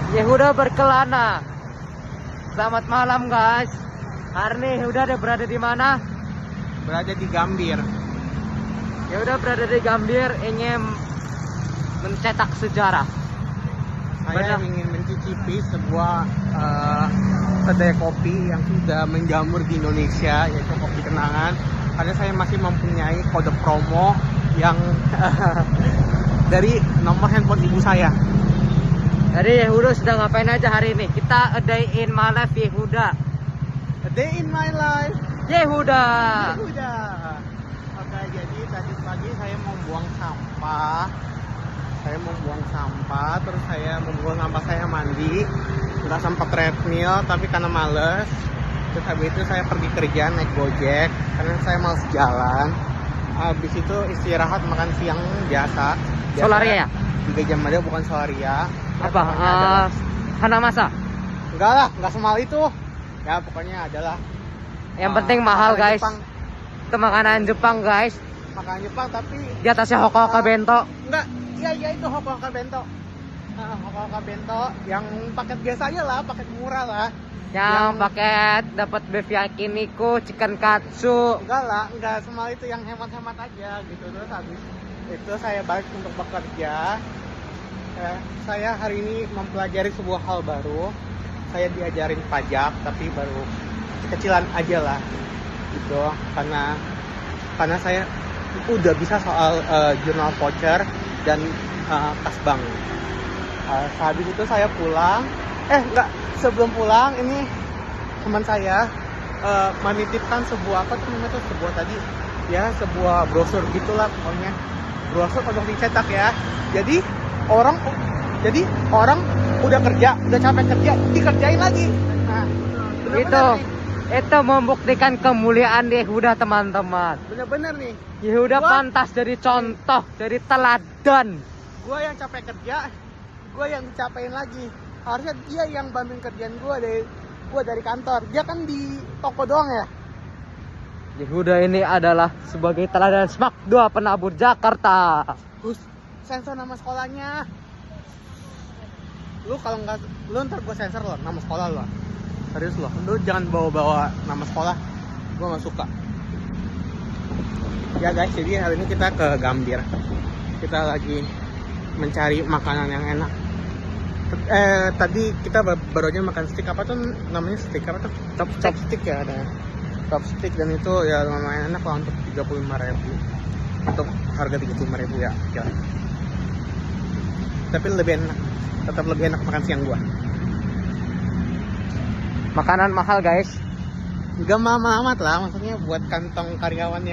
Yehuda berkelana. Selamat malam guys. Hari ini Yehuda ada berada di mana? Berada di Gambir. Yehuda berada di Gambir ingin mencetak sejarah. Saya ingin mencicipi sebuah kedai kopi yang sudah menjamur di Indonesia, yaitu Kopi Kenangan. Karena saya masih mempunyai kode promo yang dari nomor handphone ibu saya. Jadi Yehuda sedang ngapain aja hari ini? Kita a day in my life Yehuda. A day in my life. Yehuda. Yehuda. Oke, jadi tadi pagi saya mau buang sampah. Terus saya membuang sampah, saya mandi. Nggak sempat treadmill, tapi karena males. Terus habis itu saya pergi kerja naik Gojek, karena saya males jalan. Habis itu istirahat makan siang biasa. Solaria ya? 3 jam aja, bukan Solaria. Apa? Hanamasa? Enggak lah, enggak semahal itu. Ya pokoknya adalah. Yang penting mahal guys. Jepang. Itu makanan Jepang guys. Makanan Jepang tapi Di atasnya hoka-hoka bento. enggak. Iya itu hoka-hoka bento. Hoka-hoka bento yang paket biasa aja lah, paket murah lah. Yang paket dapat beef yakiniku, chicken katsu. Enggak lah, enggak semua itu, yang hemat-hemat aja gitu. Terus habis itu saya balik untuk bekerja. Saya hari ini mempelajari sebuah hal baru. Saya diajarin pajak, tapi baru kecilan aja lah gitu. Karena saya udah bisa soal jurnal voucher dan kas bank. Habis itu saya pulang. Sebelum pulang ini teman saya menitipkan sebuah sebuah brosur gitulah pokoknya. Brosur untuk dicetak ya. Jadi orang udah kerja, udah capek kerja, dikerjain lagi. Nah, itu membuktikan kemuliaan Yehuda teman-teman. Bener-bener nih. Yehuda pantas jadi contoh, jadi teladan. Gue yang capek kerja, gue yang dicapain lagi. Harusnya dia yang bantuin kerjaan gue dari kantor. Dia kan di toko doang ya. Yehuda ini adalah sebagai teladan Smak 2 penabur Jakarta. Sensor nama sekolahnya. Lu kalau nggak, lu ntar gue sensor lo nama sekolah lo. Serius lo, lu jangan bawa-bawa nama sekolah. Gue nggak suka. Ya guys, jadi hari ini kita ke Gambir. Kita lagi mencari makanan yang enak. Tadi kita baru aja makan steak, apa tuh namanya, steak apa tuh? Chopstick ya, ada chopstick, dan itu ya lumayan enak lah untuk 35.000. Untuk harga 35.000 ya. Oke. Tapi tetap lebih enak makan siang gua. Makanan mahal guys. Enggak mahal amat lah, maksudnya buat kantong karyawan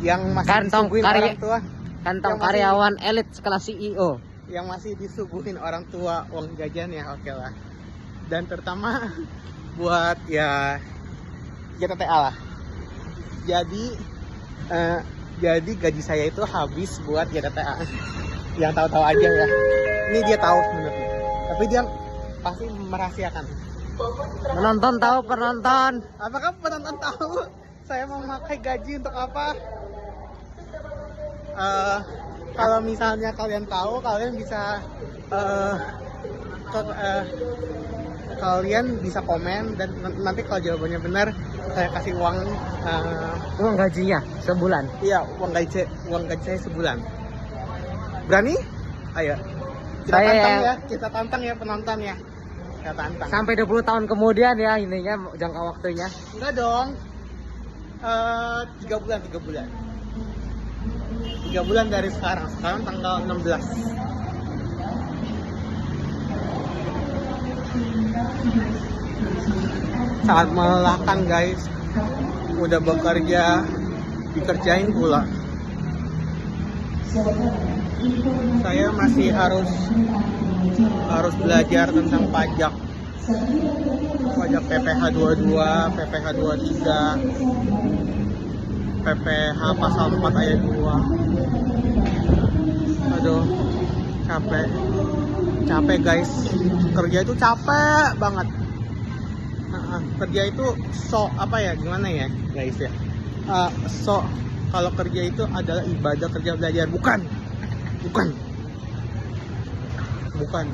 yang masih disuguhin orang tua. Kantong karyawan elit sekelas CEO. Yang masih disuguhin orang tua uang jajan ya, oke lah. Dan terutama buat ya JTTA lah. Jadi gaji saya itu habis buat JTTA. Yang tahu-tahu aja ya. Ini dia tahu sebenarnya. Tapi dia pasti merahasiakan. Penonton tahu, penonton. Apakah penonton tahu saya mau memakai gaji untuk apa? Kalau misalnya kalian tahu, kalian bisa kalian bisa komen, dan nanti kalau jawabannya benar saya kasih uang gajinya sebulan. Iya, uang gaji saya sebulan. Berani? Ayo. Kita tantang ya penonton ya. Kita tantang. Sampai 20 tahun kemudian ya ininya jangka waktunya. Enggak dong. 3 bulan. 3 bulan dari sekarang. Sekarang tanggal 16. Sangat melelahkan guys. Udah bekerja, dikerjain pula. Saya masih harus belajar tentang pajak PPh 22, PPh 23, PPh pasal 4 ayat 2. Aduh, capek guys. Kerja itu capek banget. Kerja itu gimana ya guys ya. Kalau kerja itu adalah ibadah, kerja belajar, bukan. bukan.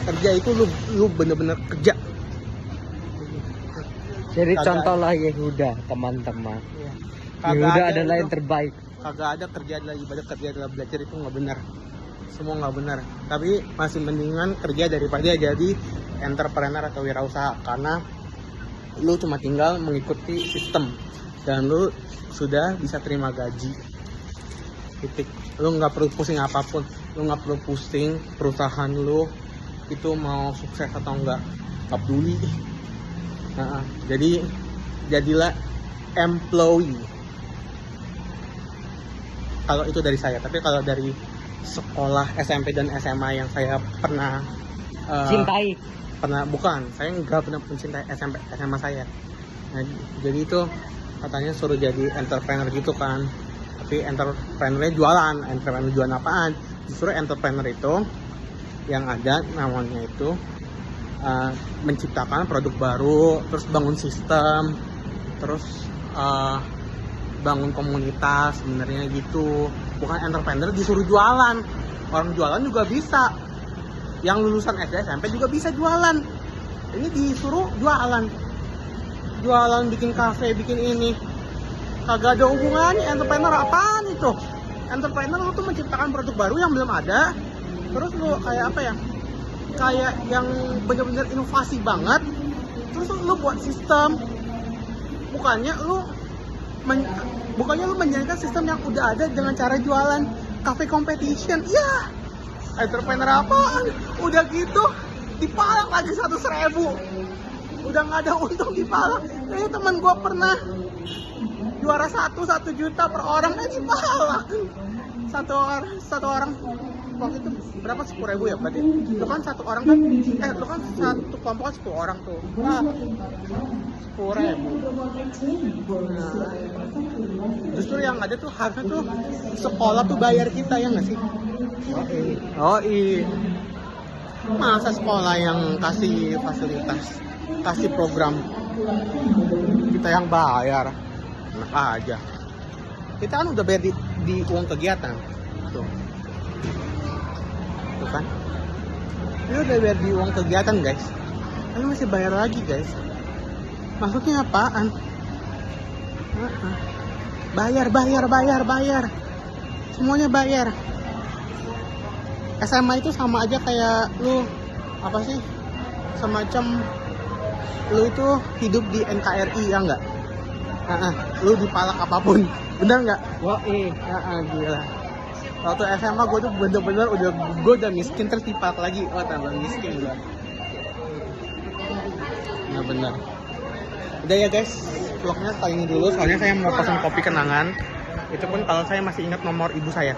Kerja itu lu bener-bener kerja. Jadi Kagak contoh lah Yehuda, teman-teman. Iya. Yehuda adalah itu. yang terbaik. Kagak ada kerja adalah ibadah, kerja adalah belajar, itu nggak benar. Semua nggak benar. Tapi masih mendingan kerja daripada jadi entrepreneur atau wirausaha, karena lu cuma tinggal mengikuti sistem dan lu sudah bisa terima gaji. Titik. Lu nggak perlu pusing apapun. Lu nggak perlu pusing perusahaan lu itu mau sukses atau enggak. Nggak peduli. Nah, jadi jadilah employee. Kalau itu dari saya, tapi kalau dari sekolah SMP dan SMA yang saya pernah Cintai. bukan, saya nggak pernah mencintai SMP SMA saya. Nah, jadi itu katanya suruh jadi entrepreneur gitu kan, tapi entrepreneurnya jualan apaan? Justru entrepreneur itu yang ada namanya itu menciptakan produk baru, terus bangun sistem, terus bangun komunitas sebenarnya gitu. Bukan entrepreneur disuruh jualan. Orang jualan juga bisa. Yang lulusan SD SMP juga bisa jualan. Ini disuruh jualan. Jualan, bikin kafe, bikin ini. Kagak ada hubungannya. Entrepreneur apaan itu? Entrepreneur lu tuh menciptakan produk baru yang belum ada. Terus lu kayak apa ya? Kayak yang bener-bener inovasi banget. Terus lu buat sistem. Bukannya lu menjalankan sistem yang udah ada dengan cara jualan cafe competition. Ya, entrepreneur apaan? Udah gitu dipalak lagi 100.000. Udah nggak ada untung dipalak. Teman gue pernah juara 1 juta per orang, dipalak. Satu orang waktu itu berapa, 10.000 ya berarti. Itu kan satu orang kan, itu kan satu kelompok kan 10 orang tuh. Nah, 10.000. Nah, justru yang ada tuh harusnya tuh sekolah tuh bayar kita, ya nggak sih? Oh iya. Masa sekolah yang kasih fasilitas, kasih program, kita yang bayar? Enak aja. Kita kan udah bayar di uang kegiatan. Tuh kan? Ini udah bayar di uang kegiatan, guys. Ini masih bayar lagi, guys. Maksudnya apaan? Bayar. Semuanya bayar. SMA itu sama aja kayak lu, apa sih? Semacam lu itu hidup di NKRI, ya enggak? Lu dipalak apapun. Bener nggak? Wah, gila. Waktu SMA gue tuh bener-bener udah miskin, terus dipalak lagi. Oh, tambah miskin gue. Nah, bener. Udah ya guys, vlognya kali ini dulu. Soalnya saya mau pesan kopi kenangan. Itu pun kalau saya masih ingat nomor ibu saya.